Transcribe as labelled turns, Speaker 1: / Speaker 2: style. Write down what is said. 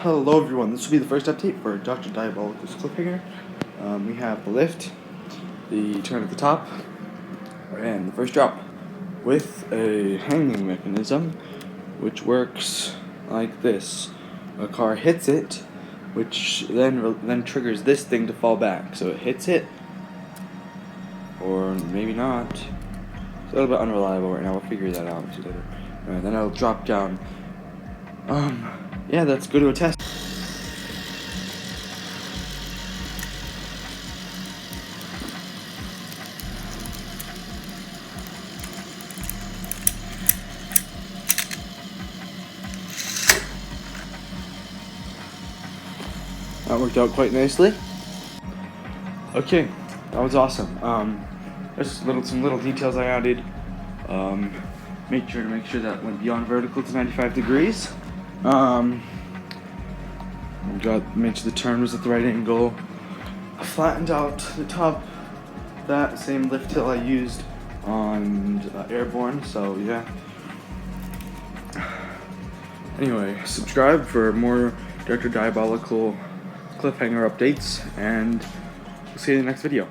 Speaker 1: Hello everyone, this will be the first update for Dr. Diabolical's Cliffhanger. We have the lift, the turn at the top, and the first drop with a hanging mechanism which works like this. A car hits it, which then triggers this thing to fall back. So it hits it, or maybe not. It's a little bit unreliable right now, we'll figure that out later. And then it'll drop down. Yeah, let's go to a test. That worked out quite nicely. Okay, that was awesome. There's some little details I added. Make sure that went beyond vertical to 95 degrees. Made sure the turn was at the right angle. I flattened out the top, that same lift hill I used on Airborne, so yeah. Anyway, subscribe for more Dr. Diabolical Cliffhanger updates, and we'll see you in the next video.